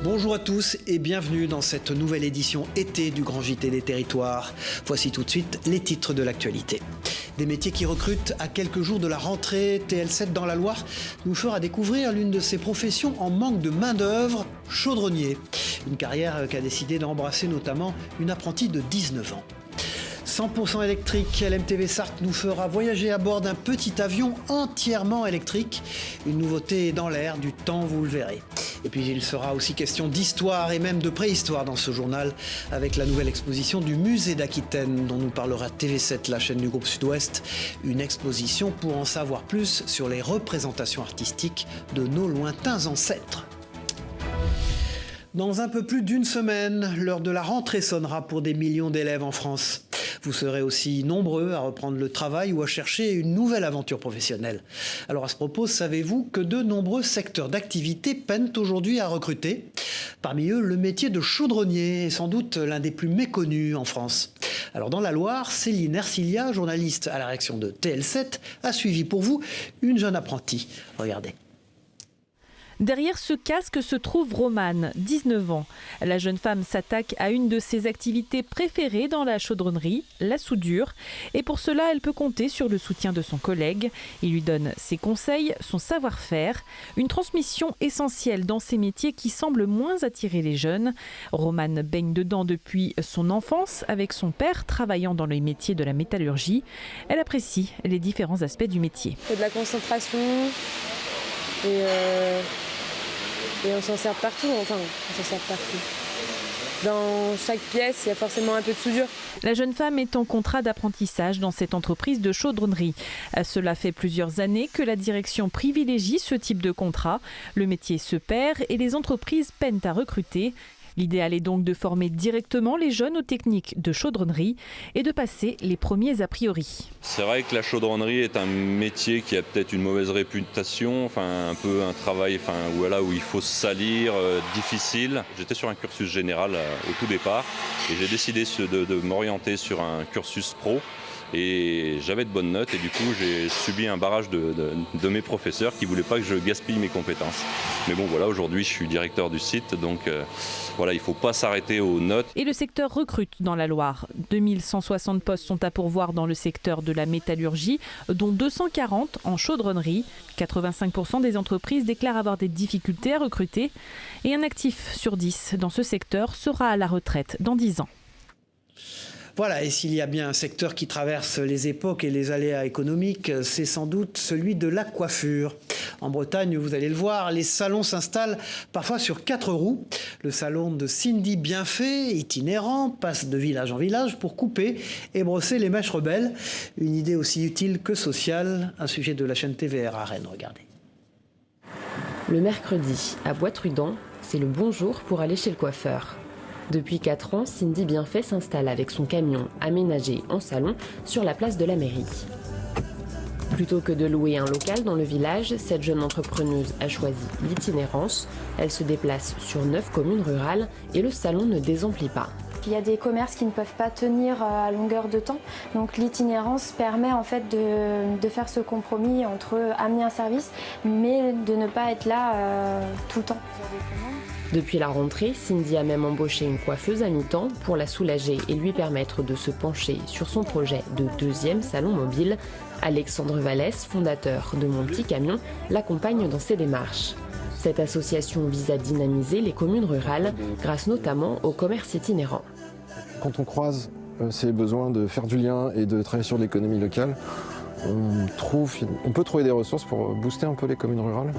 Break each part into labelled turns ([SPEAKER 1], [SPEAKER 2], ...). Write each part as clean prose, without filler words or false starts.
[SPEAKER 1] Bonjour à tous et bienvenue dans cette nouvelle édition été du Grand JT des Territoires. Voici tout de suite les titres de l'actualité. Des métiers qui recrutent à quelques jours de la rentrée. TL7 dans la Loire nous fera découvrir l'une de ces professions en manque de main-d'œuvre, chaudronnier. Une carrière qu'a décidé d'embrasser notamment une apprentie de 19 ans. 100% électrique, LMTV Sarthe nous fera voyager à bord d'un petit avion entièrement électrique. Une nouveauté dans l'air du temps, vous le verrez. Et puis il sera aussi question d'histoire et même de préhistoire dans ce journal avec la nouvelle exposition du musée d'Aquitaine dont nous parlera TV7, la chaîne du groupe Sud-Ouest. Une exposition pour en savoir plus sur les représentations artistiques de nos lointains ancêtres. Dans un peu plus d'une semaine, l'heure de la rentrée sonnera pour des millions d'élèves en France. Vous serez aussi nombreux à reprendre le travail ou à chercher une nouvelle aventure professionnelle. Alors à ce propos, savez-vous que de nombreux secteurs d'activité peinent aujourd'hui à recruter ? Parmi eux, le métier de chaudronnier est sans doute l'un des plus méconnus en France. Alors dans la Loire, Céline Ercilia, journaliste à la rédaction de TL7, a suivi pour vous une jeune apprentie. Regardez.
[SPEAKER 2] Derrière ce casque se trouve Romane, 19 ans. La jeune femme s'attaque à une de ses activités préférées dans la chaudronnerie, la soudure. Et pour cela, elle peut compter sur le soutien de son collègue. Il lui donne ses conseils, son savoir-faire. Une transmission essentielle dans ces métiers qui semblent moins attirer les jeunes. Romane baigne dedans depuis son enfance avec son père travaillant dans les métiers de la métallurgie. Elle apprécie les différents aspects du métier.
[SPEAKER 3] Il faut de la concentration et on s'en sert partout, Dans chaque pièce, il y a forcément un peu de soudure.
[SPEAKER 2] La jeune femme est en contrat d'apprentissage dans cette entreprise de chaudronnerie. Cela fait plusieurs années que la direction privilégie ce type de contrat. Le métier se perd et les entreprises peinent à recruter. L'idéal est donc de former directement les jeunes aux techniques de chaudronnerie et de passer les premiers a priori.
[SPEAKER 4] C'est vrai que la chaudronnerie est un métier qui a peut-être une mauvaise réputation, un peu un travail où il faut se salir, difficile. J'étais sur un cursus général au tout départ et j'ai décidé de m'orienter sur un cursus pro. Et j'avais de bonnes notes et du coup j'ai subi un barrage de mes professeurs qui ne voulaient pas que je gaspille mes compétences. Mais bon voilà, aujourd'hui je suis directeur du site, donc il ne faut pas s'arrêter aux notes.
[SPEAKER 2] Et le secteur recrute dans la Loire. 2160 postes sont à pourvoir dans le secteur de la métallurgie, dont 240 en chaudronnerie. 85% des entreprises déclarent avoir des difficultés à recruter. Et un actif sur 10 dans ce secteur sera à la retraite dans 10 ans.
[SPEAKER 1] Voilà, et s'il y a bien un secteur qui traverse les époques et les aléas économiques, c'est sans doute celui de la coiffure. En Bretagne, vous allez le voir, les salons s'installent parfois sur 4 roues. Le salon de Cindy Bienfait, itinérant, passe de village en village pour couper et brosser les mèches rebelles. Une idée aussi utile que sociale, un sujet de la chaîne TVR à Rennes, regardez.
[SPEAKER 5] Le mercredi, à Bois-Trudon, c'est le bon jour pour aller chez le coiffeur. Depuis 4 ans, Cindy Bienfait s'installe avec son camion aménagé en salon sur la place de la mairie. Plutôt que de louer un local dans le village, cette jeune entrepreneuse a choisi l'itinérance. Elle se déplace sur 9 communes rurales et le salon ne désemplit pas.
[SPEAKER 6] Il y a des commerces qui ne peuvent pas tenir à longueur de temps. Donc l'itinérance permet en fait de faire ce compromis entre amener un service mais de ne pas être là tout le temps.
[SPEAKER 5] Depuis la rentrée, Cindy a même embauché une coiffeuse à mi-temps pour la soulager et lui permettre de se pencher sur son projet de 2e salon mobile. Alexandre Vallès, fondateur de Mon Petit Camion, l'accompagne dans ses démarches. Cette association vise à dynamiser les communes rurales grâce notamment au commerce itinérant.
[SPEAKER 7] Quand on croise ces besoins de faire du lien et de travailler sur l'économie locale, on peut trouver des ressources pour booster un peu les communes rurales,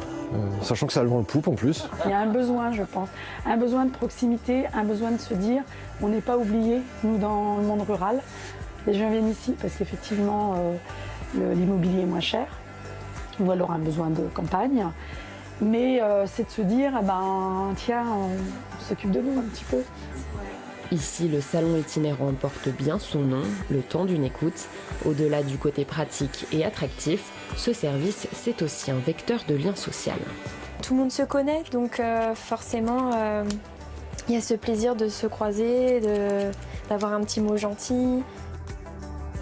[SPEAKER 7] sachant que ça a le vent en poupe en plus.
[SPEAKER 8] Il y a un besoin, je pense, un besoin de proximité, un besoin de se dire on n'est pas oubliés, nous, dans le monde rural. Les gens viennent ici parce qu'effectivement, l'immobilier est moins cher, ou alors un besoin de campagne. Mais c'est de se dire, tiens, on s'occupe de nous un petit peu.
[SPEAKER 5] Ici, le salon itinérant porte bien son nom, le temps d'une écoute. Au-delà du côté pratique et attractif, ce service, c'est aussi un vecteur de lien social.
[SPEAKER 6] Tout le monde se connaît, donc forcément, il y a ce plaisir de se croiser, d'avoir un petit mot gentil.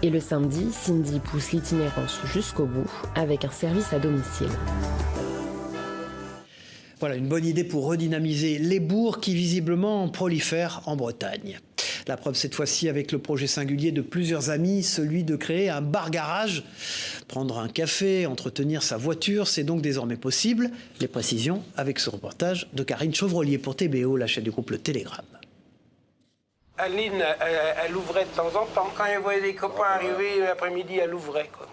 [SPEAKER 5] Et le samedi, Cindy pousse l'itinérance jusqu'au bout avec un service à domicile.
[SPEAKER 1] Voilà une bonne idée pour redynamiser les bourgs qui visiblement prolifèrent en Bretagne. La preuve cette fois-ci avec le projet singulier de plusieurs amis, celui de créer un bar-garage. Prendre un café, entretenir sa voiture, c'est donc désormais possible. Les précisions avec ce reportage de Karine Chevrolier pour TBO, la chaîne du groupe Le Télégramme.
[SPEAKER 9] Aline, elle ouvrait de temps en temps. Quand elle voyait des copains arriver l'après-midi, elle ouvrait, quoi.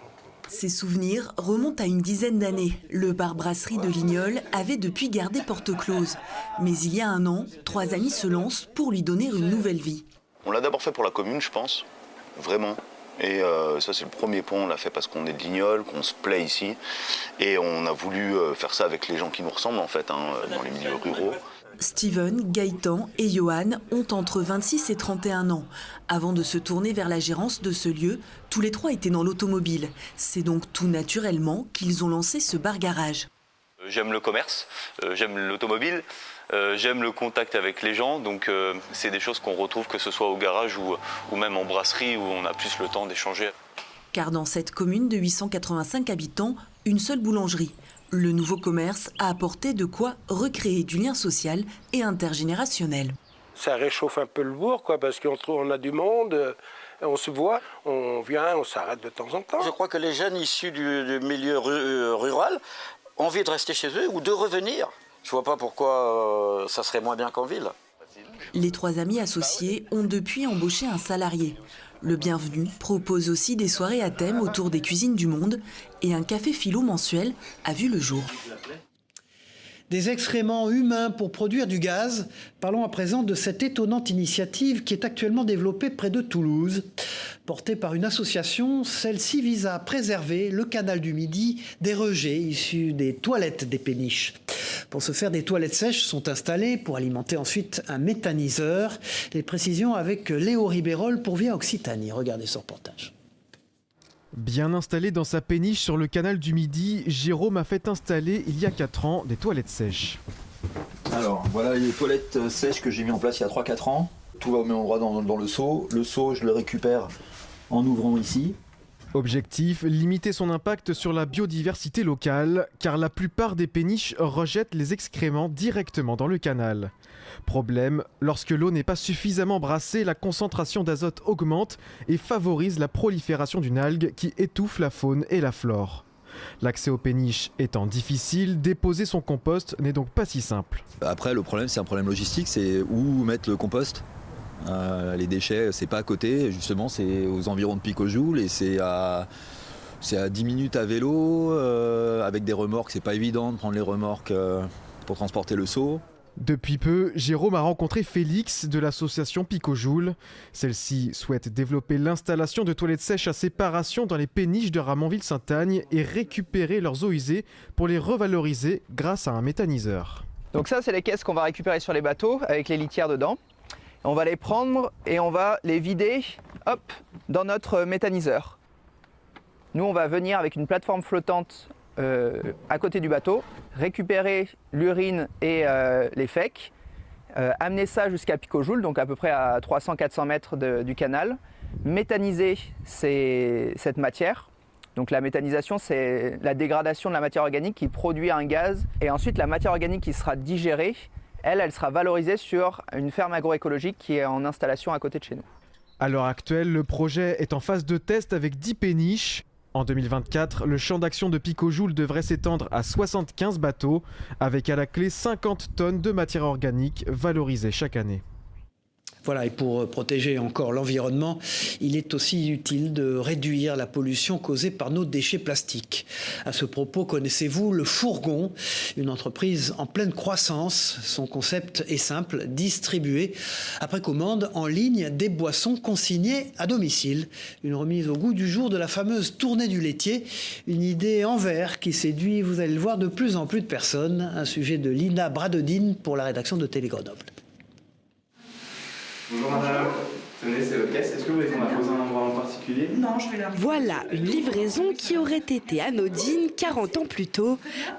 [SPEAKER 10] Ces souvenirs remontent à une dizaine d'années. Le bar-brasserie de Lignol avait depuis gardé porte close. Mais il y a un an, 3 amis se lancent pour lui donner une nouvelle vie.
[SPEAKER 11] On l'a d'abord fait pour la commune, je pense, vraiment. Et ça, c'est le premier point. On l'a fait parce qu'on est de Lignol, qu'on se plaît ici. Et on a voulu faire ça avec les gens qui nous ressemblent, en fait, dans les milieux ruraux.
[SPEAKER 10] Steven, Gaëtan et Johan ont entre 26 et 31 ans. Avant de se tourner vers la gérance de ce lieu, tous les 3 étaient dans l'automobile. C'est donc tout naturellement qu'ils ont lancé ce bar-garage.
[SPEAKER 11] J'aime le commerce, j'aime l'automobile, j'aime le contact avec les gens. Donc c'est des choses qu'on retrouve que ce soit au garage ou même en brasserie où on a plus le temps d'échanger.
[SPEAKER 10] Car dans cette commune de 885 habitants, une seule boulangerie. Le nouveau commerce a apporté de quoi recréer du lien social et intergénérationnel.
[SPEAKER 9] Ça réchauffe un peu le bourg, quoi, parce qu'on a du monde, on se voit, on vient, on s'arrête de temps en temps.
[SPEAKER 12] Je crois que les jeunes issus du milieu rural ont envie de rester chez eux ou de revenir. Je ne vois pas pourquoi ça serait moins bien qu'en ville.
[SPEAKER 10] Les 3 amis associés ont depuis embauché un salarié. Le Bienvenu propose aussi des soirées à thème autour des cuisines du monde et un café philo mensuel a vu le jour.
[SPEAKER 1] Des excréments humains pour produire du gaz. Parlons à présent de cette étonnante initiative qui est actuellement développée près de Toulouse. Portée par une association, celle-ci vise à préserver le canal du Midi des rejets issus des toilettes des péniches. Pour ce faire, des toilettes sèches sont installées pour alimenter ensuite un méthaniseur. Les précisions avec Léo Ribérol pour Via Occitanie. Regardez ce reportage.
[SPEAKER 13] Bien installé dans sa péniche sur le canal du Midi, Jérôme a fait installer il y a 4 ans des toilettes sèches.
[SPEAKER 14] Alors voilà les toilettes sèches que j'ai mis en place il y a 3-4 ans. Tout va au même endroit dans le seau. Le seau, je le récupère en ouvrant ici.
[SPEAKER 13] Objectif, limiter son impact sur la biodiversité locale, car la plupart des péniches rejettent les excréments directement dans le canal. Problème, lorsque l'eau n'est pas suffisamment brassée, la concentration d'azote augmente et favorise la prolifération d'une algue qui étouffe la faune et la flore. L'accès aux péniches étant difficile, déposer son compost n'est donc pas si simple.
[SPEAKER 14] Après, le problème, c'est un problème logistique, c'est où mettre le compost. Les déchets, c'est pas à côté, justement, c'est aux environs de Picojoule et c'est à 10 minutes à vélo, avec des remorques, c'est pas évident de prendre les remorques pour transporter le seau.
[SPEAKER 13] Depuis peu, Jérôme a rencontré Félix de l'association Picojoule. Celle-ci souhaite développer l'installation de toilettes sèches à séparation dans les péniches de Ramonville-Saint-Agne et récupérer leurs eaux usées pour les revaloriser grâce à un méthaniseur.
[SPEAKER 15] Donc ça, c'est les caisses qu'on va récupérer sur les bateaux avec les litières dedans. On va les prendre et on va les vider dans notre méthaniseur. Nous, on va venir avec une plateforme flottante à côté du bateau, récupérer l'urine et les fécs, amener ça jusqu'à Picojoule, donc à peu près à 300-400 mètres du canal, méthaniser cette matière. Donc la méthanisation, c'est la dégradation de la matière organique qui produit un gaz, et ensuite la matière organique qui sera digérée, elle sera valorisée sur une ferme agroécologique qui est en installation à côté de chez nous.
[SPEAKER 13] À l'heure actuelle, le projet est en phase de test avec 10 péniches. En 2024, le champ d'action de Picojoule devrait s'étendre à 75 bateaux, avec à la clé 50 tonnes de matière organique valorisée chaque année.
[SPEAKER 1] Voilà, et pour protéger encore l'environnement, il est aussi utile de réduire la pollution causée par nos déchets plastiques. À ce propos, connaissez-vous le Fourgon, une entreprise en pleine croissance. Son concept est simple, distribuer après commande en ligne des boissons consignées à domicile. Une remise au goût du jour de la fameuse tournée du laitier, une idée en verre qui séduit, vous allez le voir, de plus en plus de personnes. Un sujet de Lina Bradodine pour la rédaction de Télé Grenoble.
[SPEAKER 16] Bonjour madame, tenez c'est votre caisse, est-ce que vous voulez qu'on la pose à un endroit en particulier ? particulier? Non, je vais la...
[SPEAKER 17] Voilà une livraison qui aurait été anodine 40 ans plus tôt,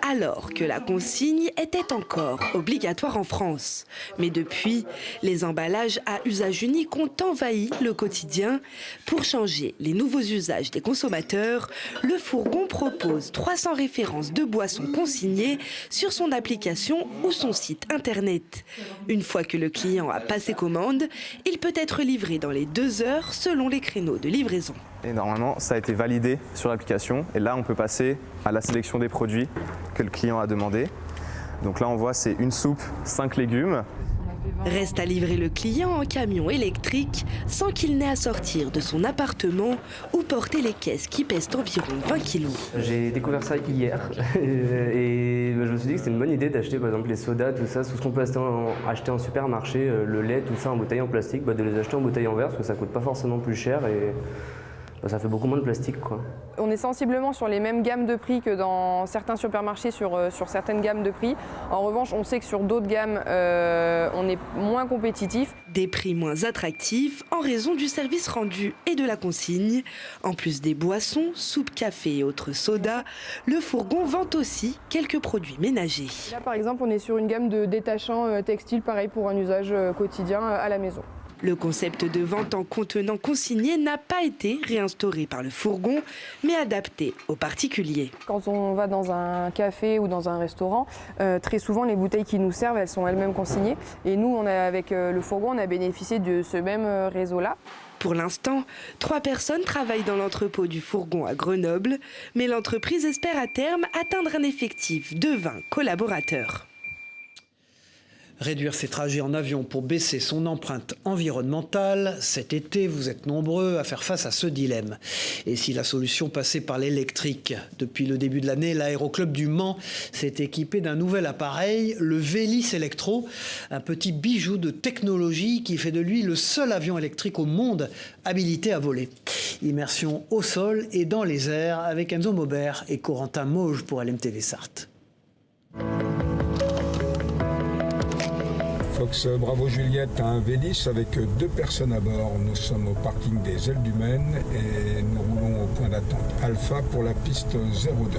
[SPEAKER 17] alors que la consigne était encore obligatoire en France. Mais depuis, les emballages à usage unique ont envahi le quotidien. Pour changer les nouveaux usages des consommateurs, le fourgon propose 300 références de boissons consignées sur son application ou son site internet. Une fois que le client a passé commande, il peut être livré dans les 2 heures selon les créneaux de livraison.
[SPEAKER 18] Et normalement, ça a été validé sur l'application et là, on peut passer à la sélection des produits que le client a demandé. Donc là, on voit, c'est une soupe, 5 légumes.
[SPEAKER 17] Reste à livrer le client en camion électrique sans qu'il n'ait à sortir de son appartement ou porter les caisses qui pèsent environ 20 kilos.
[SPEAKER 19] J'ai découvert ça hier et je me suis dit que c'est une bonne idée d'acheter par exemple les sodas, tout ça, tout ce qu'on peut acheter en supermarché, le lait, tout ça en bouteille en plastique, de les acheter en bouteille en verre parce que ça coûte pas forcément plus cher et ça fait beaucoup moins de plastique, quoi.
[SPEAKER 3] On est sensiblement sur les mêmes gammes de prix que dans certains supermarchés sur certaines gammes de prix. En revanche, on sait que sur d'autres gammes, on est moins compétitif.
[SPEAKER 17] Des prix moins attractifs en raison du service rendu et de la consigne. En plus des boissons, soupes, café et autres sodas, le fourgon vend aussi quelques produits ménagers.
[SPEAKER 3] Là, par exemple, on est sur une gamme de détachants textiles, pareil pour un usage quotidien à la maison.
[SPEAKER 17] Le concept de vente en contenant consigné n'a pas été réinstauré par le fourgon, mais adapté aux particuliers.
[SPEAKER 3] Quand on va dans un café ou dans un restaurant, très souvent les bouteilles qui nous servent, elles sont elles-mêmes consignées. Et nous, avec le fourgon, on a bénéficié de ce même réseau-là.
[SPEAKER 17] Pour l'instant, 3 personnes travaillent dans l'entrepôt du fourgon à Grenoble, mais l'entreprise espère à terme atteindre un effectif de 20 collaborateurs.
[SPEAKER 1] Réduire ses trajets en avion pour baisser son empreinte environnementale, cet été, vous êtes nombreux à faire face à ce dilemme. Et si la solution passait par l'électrique? Depuis le début de l'année, l'Aéroclub du Mans s'est équipé d'un nouvel appareil, le Vélis Electro, un petit bijou de technologie qui fait de lui le seul avion électrique au monde habilité à voler. Immersion au sol et dans les airs avec Enzo Maubert et Corentin Mauge pour LMTV Sarthe.
[SPEAKER 20] Fox Bravo Juliette a un Vélis avec 2 personnes à bord. Nous sommes au parking des Ailes du Maine et nous roulons au point d'attente Alpha pour la piste 02.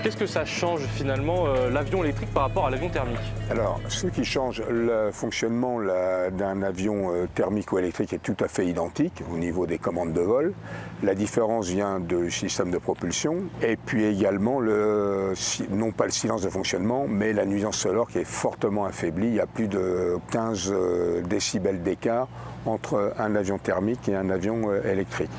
[SPEAKER 21] Qu'est-ce que ça change finalement l'avion électrique par rapport à l'avion thermique?
[SPEAKER 20] Alors, ce qui change le fonctionnement d'un avion thermique ou électrique est tout à fait identique au niveau des commandes de vol. La différence vient du système de propulsion et puis également, non pas le silence de fonctionnement, mais la nuisance sonore qui est fortement affaiblie. Il y a plus de 15 décibels d'écart entre un avion thermique et un avion électrique.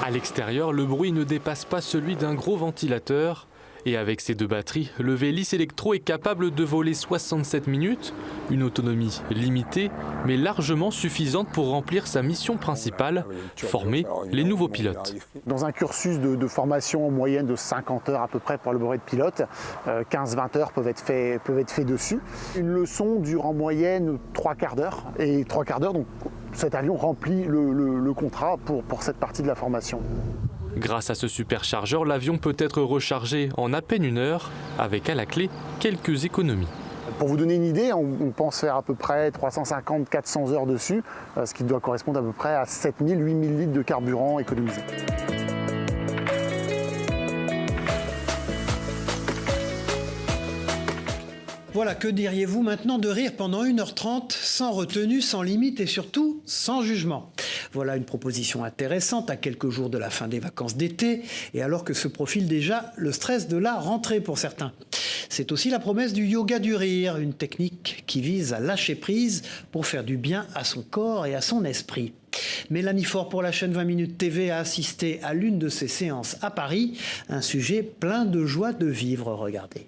[SPEAKER 21] À l'extérieur, le bruit ne dépasse pas celui d'un gros ventilateur. Et avec ses 2 batteries, le Vélis Electro est capable de voler 67 minutes, une autonomie limitée, mais largement suffisante pour remplir sa mission principale, former les nouveaux pilotes.
[SPEAKER 22] Dans un cursus de formation en moyenne de 50 heures à peu près pour le brevet de pilote, 15-20 heures peuvent être faits dessus. Une leçon dure en moyenne 3 quarts d'heure, et 3 quarts d'heure, donc cet avion remplit le contrat pour cette partie de la formation.
[SPEAKER 21] Grâce à ce superchargeur, l'avion peut être rechargé en à peine 1 heure, avec à la clé quelques économies.
[SPEAKER 22] Pour vous donner une idée, on pense faire à peu près 350-400 heures dessus, ce qui doit correspondre à peu près à 7000-8000 litres de carburant économisés.
[SPEAKER 1] Voilà, que diriez-vous maintenant de rire pendant 1h30, sans retenue, sans limite et surtout sans jugement? Voilà une proposition intéressante à quelques jours de la fin des vacances d'été et alors que se profile déjà le stress de la rentrée pour certains. C'est aussi la promesse du yoga du rire, une technique qui vise à lâcher prise pour faire du bien à son corps et à son esprit. Mélanie Faure pour la chaîne 20 Minutes TV a assisté à l'une de ces séances à Paris, un sujet plein de joie de vivre, regardez.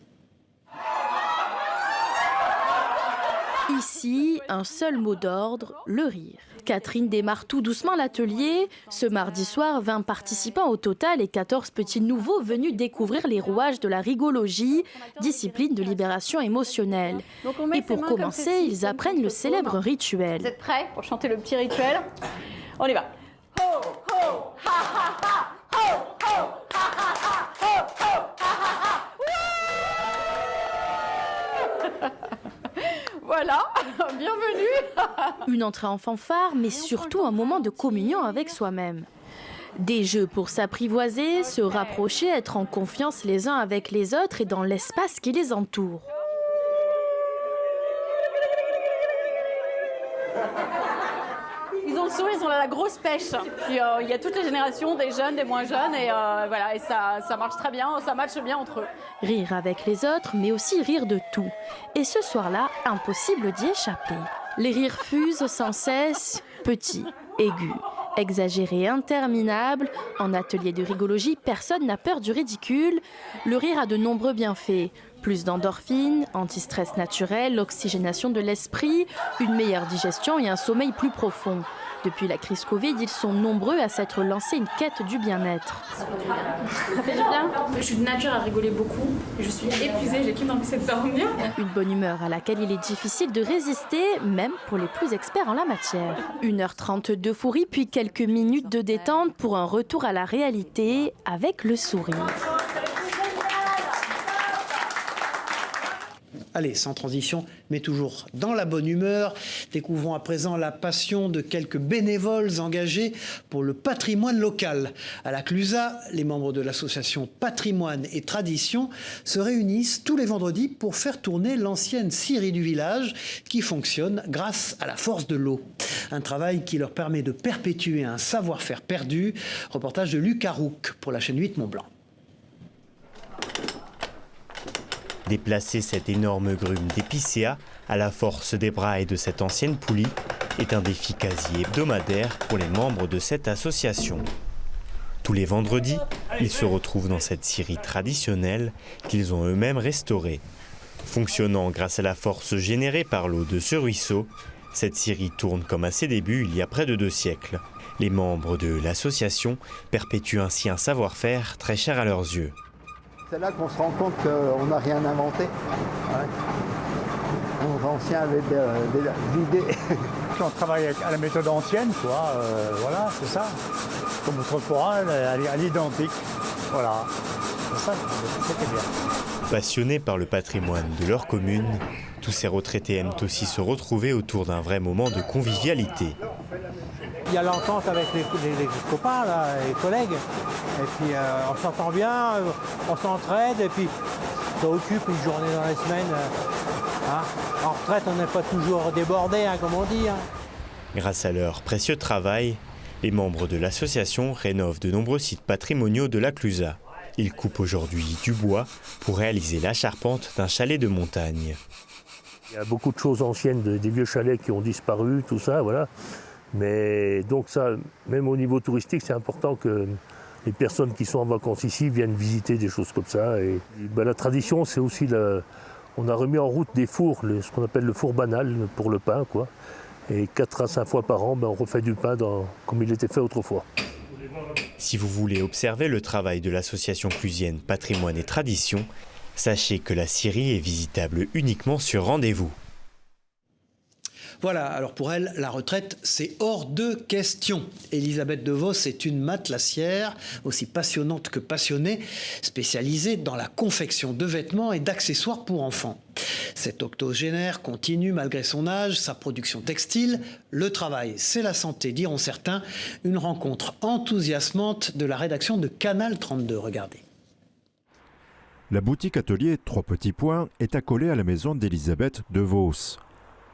[SPEAKER 23] Ici, un seul mot d'ordre, le rire. Catherine démarre tout doucement l'atelier. Ce mardi soir, 20 participants au total et 14 petits nouveaux venus découvrir les rouages de la rigologie, discipline de libération émotionnelle. Et pour commencer, ils apprennent le célèbre rituel.
[SPEAKER 24] Vous êtes prêts pour chanter le petit rituel? On y va. Ho, ho, ha, ha, ha. Ho, ho, ha, ha, ha. Ho, ho, ha, ha, ha. Voilà, bienvenue.
[SPEAKER 23] Une entrée en fanfare, mais surtout un moment de communion avec soi-même. Des jeux pour s'apprivoiser, se rapprocher, être en confiance les uns avec les autres et dans l'espace qui les entoure.
[SPEAKER 24] Ils ont le sourire, ils ont la grosse pêche. Puis, il y a toutes les générations, des jeunes, des moins jeunes, et voilà, et ça marche très bien, ça matche bien entre eux.
[SPEAKER 23] Rire avec les autres, mais aussi rire de tout. Et ce soir-là, impossible d'y échapper. Les rires fusent sans cesse, petits, aigus, exagérés, interminables. En atelier de rigologie, personne n'a peur du ridicule. Le rire a de nombreux bienfaits. Plus d'endorphines, anti-stress naturel, oxygénation de l'esprit, une meilleure digestion et un sommeil plus profond. Depuis la crise Covid, ils sont nombreux à s'être lancés une quête du bien-être.
[SPEAKER 24] Ça fait du bien.
[SPEAKER 2] Je suis de nature à rigoler beaucoup. Je suis épuisée, j'ai qu'une envie, c'est de dormir.
[SPEAKER 23] Une bonne humeur à laquelle il est difficile de résister, même pour les plus experts en la matière. 1h30 de fou rire, puis quelques minutes de détente pour un retour à la réalité avec le sourire.
[SPEAKER 1] Allez, sans transition, mais toujours dans la bonne humeur, découvrons à présent la passion de quelques bénévoles engagés pour le patrimoine local. À la Clusa, les membres de l'association Patrimoine et Tradition se réunissent tous les vendredis pour faire tourner l'ancienne scierie du village qui fonctionne grâce à la force de l'eau. Un travail qui leur permet de perpétuer un savoir-faire perdu. Reportage de Luc Arouk pour la chaîne 8 Mont-Blanc.
[SPEAKER 4] Déplacer cette énorme grume d'épicéa à la force des bras et de cette ancienne poulie est un défi quasi hebdomadaire pour les membres de cette association. Tous les vendredis, ils se retrouvent dans cette scierie traditionnelle qu'ils ont eux-mêmes restaurée. Fonctionnant grâce à la force générée par l'eau de ce ruisseau, cette scierie tourne comme à ses débuts il y a près de 2 siècles. Les membres de l'association perpétuent ainsi un savoir-faire très cher à leurs yeux.
[SPEAKER 7] C'est là qu'on se rend compte qu'on n'a rien inventé. Ouais. Les anciens avaient des idées.
[SPEAKER 16] On travaille à la méthode ancienne, quoi. Voilà, c'est ça. Comme votre courant, à l'identique. Voilà. C'est ça, c'était bien.
[SPEAKER 4] Passionnés par le patrimoine de leur commune, tous ces retraités aiment aussi se retrouver autour d'un vrai moment de convivialité.
[SPEAKER 16] Il y a l'entente avec les copains, là, les collègues. Et puis on s'entend bien, on s'entraide et puis ça occupe une journée dans la semaine. Hein. En retraite, on n'est pas toujours débordé, hein, comme on dit. Hein.
[SPEAKER 4] Grâce à leur précieux travail, les membres de l'association rénovent de nombreux sites patrimoniaux de la Clusa. Ils coupent aujourd'hui du bois pour réaliser la charpente d'un chalet de montagne.
[SPEAKER 25] Il y a beaucoup de choses anciennes, des vieux chalets qui ont disparu, tout ça, voilà. Mais donc ça, même au niveau touristique, c'est important que les personnes qui sont en vacances ici viennent visiter des choses comme ça. Et la tradition, c'est aussi, on a remis en route des fours, ce qu'on appelle le four banal pour le pain, quoi. Et 4 à 5 fois par an, on refait du pain comme il était fait autrefois.
[SPEAKER 4] Si vous voulez observer le travail de l'association clusienne Patrimoine et Tradition, sachez que la scierie est visitable uniquement sur rendez-vous.
[SPEAKER 1] Voilà, alors pour elle, la retraite, c'est hors de question. Elisabeth DeVos est une matelassière, aussi passionnante que passionnée, spécialisée dans la confection de vêtements et d'accessoires pour enfants. Cette octogénaire continue malgré son âge, sa production textile. Le travail, c'est la santé, diront certains. Une rencontre enthousiasmante de la rédaction de Canal 32. Regardez.
[SPEAKER 26] La boutique atelier 3 petits points est accolée à la maison d'Elisabeth DeVos.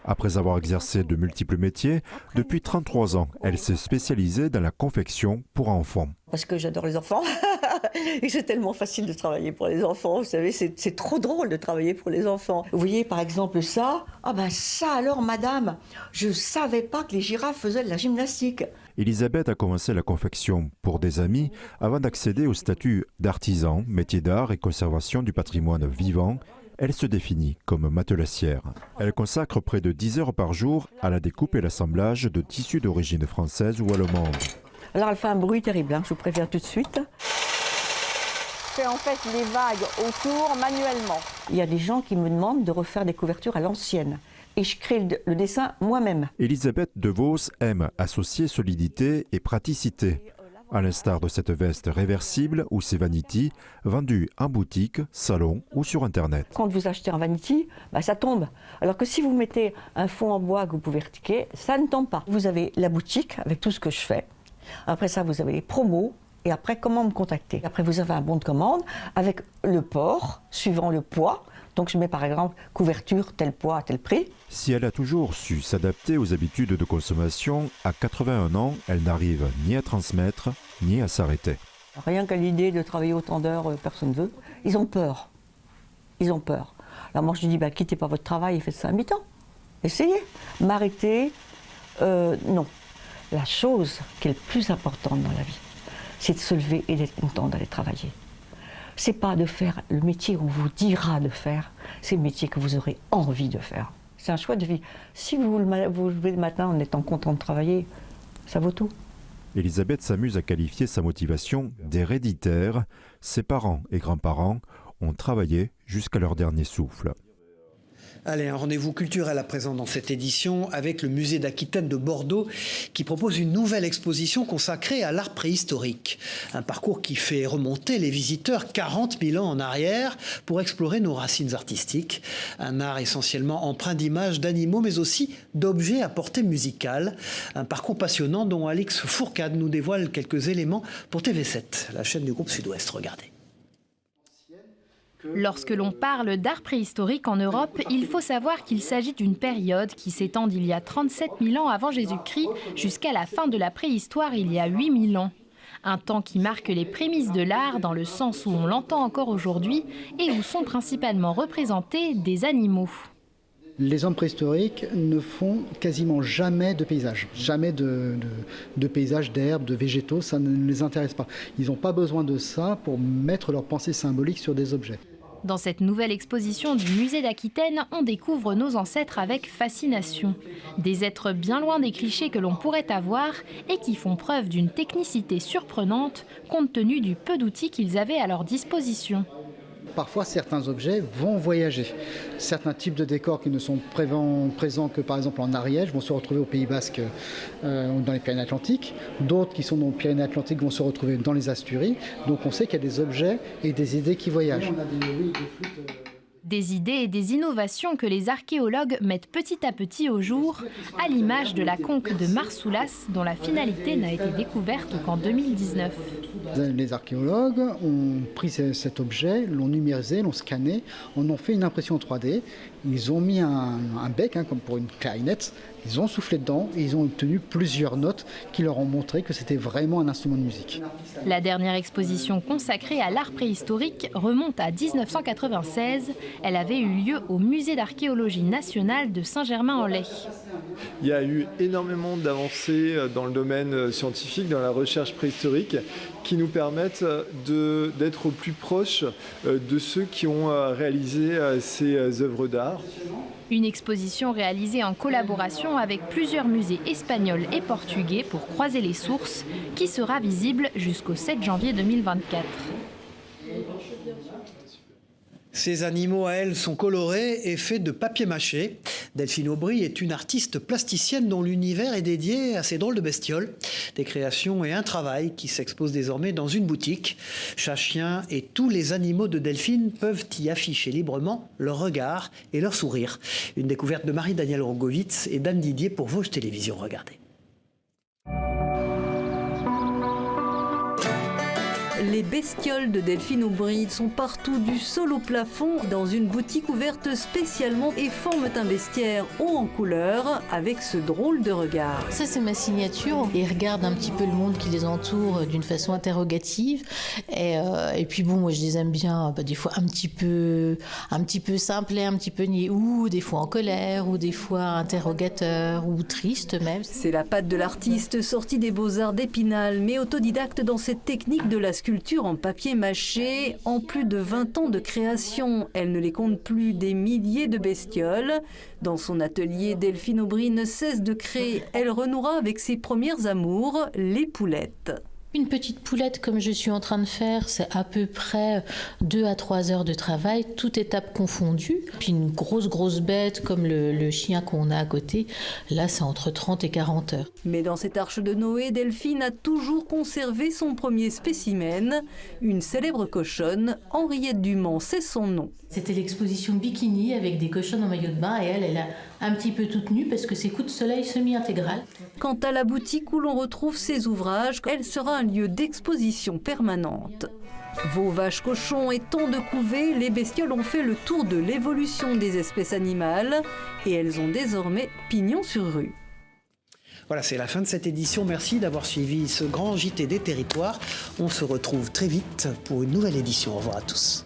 [SPEAKER 26] Après avoir exercé de multiples métiers, depuis 33 ans, elle s'est spécialisée dans la confection pour enfants.
[SPEAKER 27] Parce que j'adore les enfants et c'est tellement facile de travailler pour les enfants. Vous savez, c'est trop drôle de travailler pour les enfants. Vous voyez par exemple ça, ça alors madame, je savais pas que les girafes faisaient de la gymnastique.
[SPEAKER 26] Elisabeth a commencé la confection pour des amis avant d'accéder au statut d'artisan, métier d'art et conservation du patrimoine vivant. Elle se définit comme matelassière. Elle consacre près de 10 heures par jour à la découpe et l'assemblage de tissus d'origine française ou allemande.
[SPEAKER 27] Alors elle fait un bruit terrible, je vous préviens tout de suite.
[SPEAKER 24] Je fais en fait les vagues autour manuellement.
[SPEAKER 27] Il y a des gens qui me demandent de refaire des couvertures à l'ancienne. Et je crée le dessin moi-même.
[SPEAKER 26] Elisabeth DeVos aime associer solidité et praticité. à l'instar de cette veste réversible ou ces vanities vendues en boutique, salon ou sur Internet.
[SPEAKER 27] Quand vous achetez un vanity, ça tombe. Alors que si vous mettez un fond en bois que vous pouvez retiquer, ça ne tombe pas. Vous avez la boutique avec tout ce que je fais. Après ça, vous avez les promos. Et après, comment me contacter? Après, vous avez un bon de commande avec le port, suivant le poids. Donc, je mets par exemple couverture, tel poids, tel prix.
[SPEAKER 26] Si elle a toujours su s'adapter aux habitudes de consommation, à 81 ans, elle n'arrive ni à transmettre, ni à s'arrêter.
[SPEAKER 27] Rien qu'à l'idée de travailler autant d'heures, personne ne veut. Ils ont peur. Ils ont peur. Alors moi, je dis, quittez pas votre travail et faites ça à mi-temps. Essayez. M'arrêter, non. La chose qui est le plus importante dans la vie, c'est de se lever et d'être content d'aller travailler. C'est pas de faire le métier qu'on vous dira de faire, c'est le métier que vous aurez envie de faire. C'est un choix de vie. Si vous vous levez le matin en étant content de travailler, ça vaut tout.
[SPEAKER 26] Elisabeth s'amuse à qualifier sa motivation d'héréditaire. Ses parents et grands-parents ont travaillé jusqu'à leur dernier souffle.
[SPEAKER 1] Allez, un rendez-vous culturel à présent dans cette édition avec le musée d'Aquitaine de Bordeaux qui propose une nouvelle exposition consacrée à l'art préhistorique. Un parcours qui fait remonter les visiteurs 40 000 ans en arrière pour explorer nos racines artistiques. Un art essentiellement empreint d'images, d'animaux mais aussi d'objets à portée musicale. Un parcours passionnant dont Alix Fourcade nous dévoile quelques éléments pour TV7, la chaîne du groupe Sud-Ouest. Regardez.
[SPEAKER 23] Lorsque l'on parle d'art préhistorique en Europe, il faut savoir qu'il s'agit d'une période qui s'étend d'il y a 37 000 ans avant Jésus-Christ jusqu'à la fin de la préhistoire il y a 8 000 ans. Un temps qui marque les prémices de l'art dans le sens où on l'entend encore aujourd'hui et où sont principalement représentés des animaux.
[SPEAKER 5] Les hommes préhistoriques ne font quasiment jamais de paysages, jamais de paysages, d'herbes, de végétaux, ça ne les intéresse pas. Ils n'ont pas besoin de ça pour mettre leur pensée symbolique sur des objets.
[SPEAKER 23] Dans cette nouvelle exposition du musée d'Aquitaine, on découvre nos ancêtres avec fascination. Des êtres bien loin des clichés que l'on pourrait avoir et qui font preuve d'une technicité surprenante compte tenu du peu d'outils qu'ils avaient à leur disposition.
[SPEAKER 5] Parfois, certains objets vont voyager. Certains types de décors qui ne sont présents que par exemple en Ariège vont se retrouver au Pays Basque dans les Pyrénées-Atlantiques. D'autres qui sont dans les Pyrénées-Atlantiques vont se retrouver dans les Asturies. Donc on sait qu'il y a des objets et des idées qui voyagent.
[SPEAKER 23] Des idées et des innovations que les archéologues mettent petit à petit au jour, à l'image de la conque de Marsoulas, dont la finalité n'a été découverte qu'en 2019.
[SPEAKER 5] Les archéologues ont pris cet objet, l'ont numérisé, l'ont scanné, en ont fait une impression 3D. Ils ont mis un bec, comme pour une clarinette, ils ont soufflé dedans et ils ont obtenu plusieurs notes qui leur ont montré que c'était vraiment un instrument de musique.
[SPEAKER 23] La dernière exposition consacrée à l'art préhistorique remonte à 1996. Elle avait eu lieu au musée d'archéologie nationale de Saint-Germain-en-Laye.
[SPEAKER 6] Il y a eu énormément d'avancées dans le domaine scientifique, dans la recherche préhistorique, qui nous permettent d'être au plus proche de ceux qui ont réalisé ces œuvres d'art.
[SPEAKER 23] Une exposition réalisée en collaboration avec plusieurs musées espagnols et portugais pour croiser les sources, qui sera visible jusqu'au 7 janvier 2024.
[SPEAKER 1] Ces animaux, à elles, sont colorés et faits de papier mâché. Delphine Aubry est une artiste plasticienne dont l'univers est dédié à ces drôles de bestioles. Des créations et un travail qui s'exposent désormais dans une boutique. Chat, chien et tous les animaux de Delphine peuvent y afficher librement leur regard et leur sourire. Une découverte de Marie-Danielle Rogovitz et d'Anne Didier pour Vosges Télévisions. Regardez.
[SPEAKER 8] Les bestioles de Delphine Aubry sont partout du sol au plafond dans une boutique ouverte spécialement et forment un bestiaire haut en couleur avec ce drôle de regard.
[SPEAKER 9] Ça c'est ma signature. Ils regardent un petit peu le monde qui les entoure d'une façon interrogative et puis bon, moi je les aime bien des fois un petit peu simple et un petit peu niais, ou des fois en colère, ou des fois interrogateur ou triste même.
[SPEAKER 8] C'est la patte de l'artiste sortie des Beaux-Arts d'Épinal mais autodidacte dans cette technique de la sculpture en papier mâché. En plus de 20 ans de création, elle ne les compte plus, des milliers de bestioles. Dans son atelier, Delphine Aubry ne cesse de créer. Elle renouera avec ses premières amours, les poulettes.
[SPEAKER 9] Une petite poulette comme je suis en train de faire, c'est à peu près 2 à 3 heures de travail, toute étape confondue. Puis une grosse bête comme le chien qu'on a à côté, là c'est entre 30 et 40 heures.
[SPEAKER 8] Mais dans cette arche de Noé, Delphine a toujours conservé son premier spécimen, une célèbre cochonne, Henriette Dumont, c'est son nom.
[SPEAKER 9] C'était l'exposition bikini avec des cochonnes en maillot de bain et elle a un petit peu toute nue parce que c'est coup de soleil semi-intégral.
[SPEAKER 8] Quant à la boutique où l'on retrouve ses ouvrages, elle sera un lieu d'exposition permanente. Veaux, vaches, cochons et tant de couvées, les bestioles ont fait le tour de l'évolution des espèces animales et elles ont désormais pignon sur rue.
[SPEAKER 1] Voilà, c'est la fin de cette édition. Merci d'avoir suivi ce grand JT des territoires. On se retrouve très vite pour une nouvelle édition. Au revoir à tous.